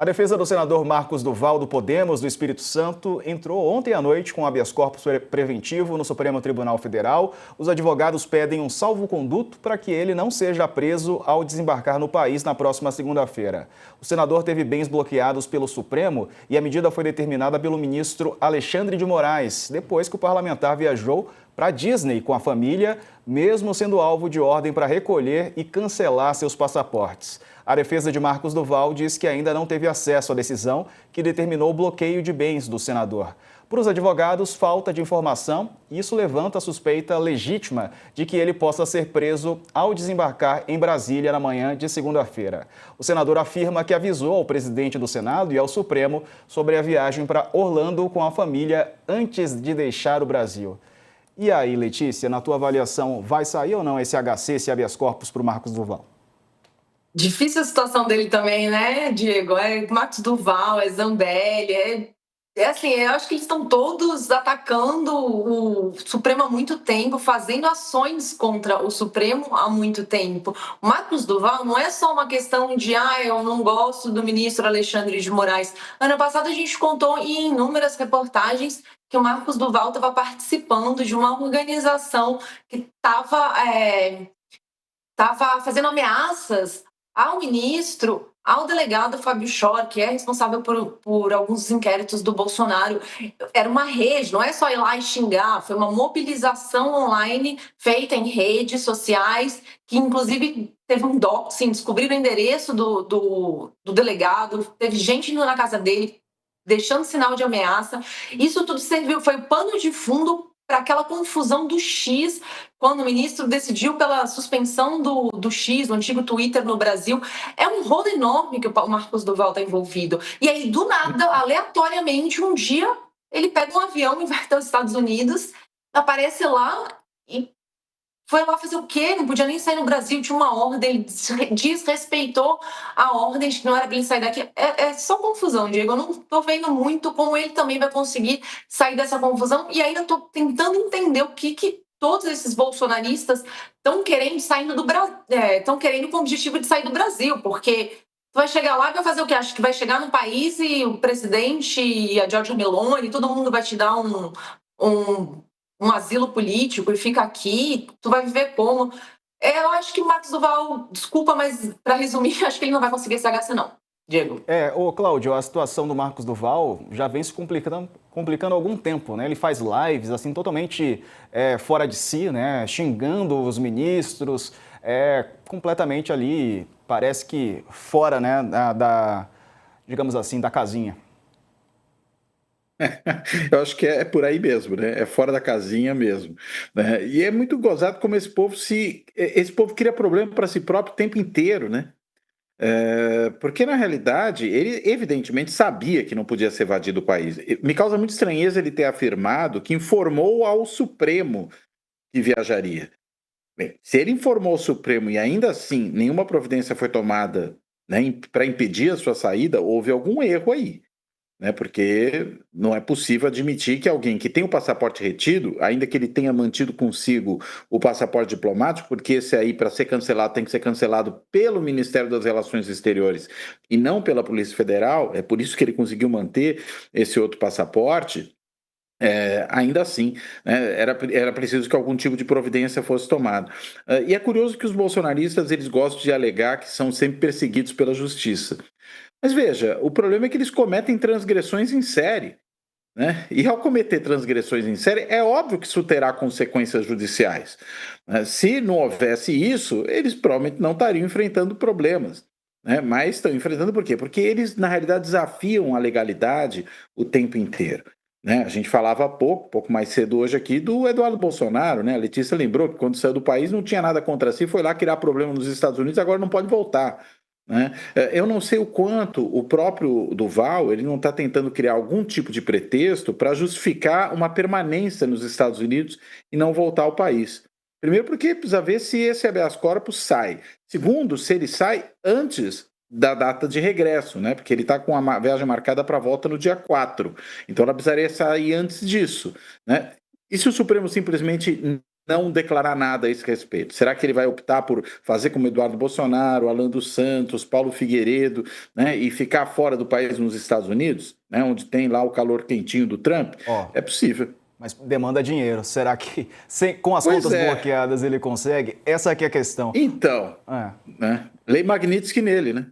A defesa do senador Marcos Duval, do Podemos, do Espírito Santo, entrou ontem à noite com habeas corpus preventivo no Supremo Tribunal Federal. Os advogados pedem um salvo-conduto para que ele não seja preso ao desembarcar no país na próxima segunda-feira. O senador teve bens bloqueados pelo Supremo e a medida foi determinada pelo ministro Alexandre de Moraes, depois que o parlamentar viajou para a Disney com a família, mesmo sendo alvo de ordem para recolher e cancelar seus passaportes. A defesa de Marcos Duval diz que ainda não teve acesso à decisão que determinou o bloqueio de bens do senador. Para os advogados, falta de informação e isso levanta a suspeita legítima de que ele possa ser preso ao desembarcar em Brasília na manhã de segunda-feira. O senador afirma que avisou ao presidente do Senado e ao Supremo sobre a viagem para Orlando com a família antes de deixar o Brasil. E aí, Letícia, na tua avaliação, vai sair ou não esse HC, esse habeas corpus para o Marcos Duval? Difícil a situação dele também, né, Diego? É Marcos Duval, é Zambelli, assim, eu acho que eles estão todos atacando o Supremo há muito tempo, fazendo ações contra o Supremo há muito tempo. O Marcos Duval não é só uma questão de, eu não gosto do ministro Alexandre de Moraes. Ano passado a gente contou em inúmeras reportagens que o Marcos Duval estava participando de uma organização que estava fazendo ameaças ao ministro, ao delegado Fábio Chor, que é responsável por alguns inquéritos do Bolsonaro. Era uma rede, não é só ir lá e xingar, foi uma mobilização online feita em redes sociais, que inclusive teve um doxing, descobriram o endereço do delegado, teve gente indo na casa dele, deixando sinal de ameaça. Isso tudo serviu, foi o pano de fundo para aquela confusão do X, quando o ministro decidiu pela suspensão do X, do antigo Twitter no Brasil. É um rolo enorme que o Marcos Duval está envolvido. E aí, do nada, aleatoriamente, um dia, ele pega um avião e vai até os Estados Unidos, aparece lá e foi lá fazer o quê? Não podia nem sair no Brasil, tinha uma ordem, ele desrespeitou a ordem de que não era para ele sair daqui. É só confusão, Diego. Eu não estou vendo muito como ele também vai conseguir sair dessa confusão e ainda estou tentando entender o que todos esses bolsonaristas estão querendo saindo do Brasil, estão querendo com o objetivo de sair do Brasil, porque tu vai chegar lá e vai fazer o quê? Acho que vai chegar no país e o presidente e a Giorgia Meloni, todo mundo vai te dar um asilo político e fica aqui, tu vai viver como? Eu acho que o Marcos Duval, desculpa, mas para resumir, acho que ele não vai conseguir esse HC não, Diego. Cláudio, a situação do Marcos Duval já vem se complicando há algum tempo, né? Ele faz lives, assim, totalmente fora de si, né? Xingando os ministros, completamente ali, parece que fora, né, digamos assim, da casinha. Eu acho que é por aí mesmo, né? É fora da casinha mesmo, né? E é muito gozado como esse povo cria problema para si próprio o tempo inteiro, né? Porque na realidade ele evidentemente sabia que não podia ser evadido o país. Me causa muita estranheza ele ter afirmado que informou ao Supremo que viajaria. Bem, se ele informou ao Supremo e ainda assim nenhuma providência foi tomada, né, para impedir a sua saída, houve algum erro aí, né? Porque não é possível admitir que alguém que tem o passaporte retido, ainda que ele tenha mantido consigo o passaporte diplomático, porque esse aí, para ser cancelado, tem que ser cancelado pelo Ministério das Relações Exteriores e não pela Polícia Federal, é por isso que ele conseguiu manter esse outro passaporte. Ainda assim, né, era preciso que algum tipo de providência fosse tomada. E é curioso que os bolsonaristas eles gostam de alegar que são sempre perseguidos pela justiça. Mas veja, o problema é que eles cometem transgressões em série, né? E ao cometer transgressões em série, é óbvio que isso terá consequências judiciais, né? Se não houvesse isso, eles provavelmente não estariam enfrentando problemas, né? Mas estão enfrentando por quê? Porque eles, na realidade, desafiam a legalidade o tempo inteiro, né? A gente falava há pouco mais cedo hoje aqui, do Eduardo Bolsonaro, né? A Letícia lembrou que quando saiu do país não tinha nada contra si, foi lá criar problema nos Estados Unidos, agora não pode voltar, né? Eu não sei o quanto o próprio Duval ele não está tentando criar algum tipo de pretexto para justificar uma permanência nos Estados Unidos e não voltar ao país. Primeiro, porque precisa ver se esse habeas corpus sai. Segundo, se ele sai antes da data de regresso, né? Porque ele está com a viagem marcada para volta no dia 4. Então ela precisaria sair antes disso, né? E se o Supremo simplesmente não declarar nada a esse respeito? Será que ele vai optar por fazer como Eduardo Bolsonaro, Alan dos Santos, Paulo Figueiredo, né, e ficar fora do país nos Estados Unidos, né, onde tem lá o calor quentinho do Trump? É possível. Mas demanda dinheiro. Será que com as Pois contas é. bloqueadas ele consegue? Essa aqui é a questão. Então, né, lei Magnitsky nele, né?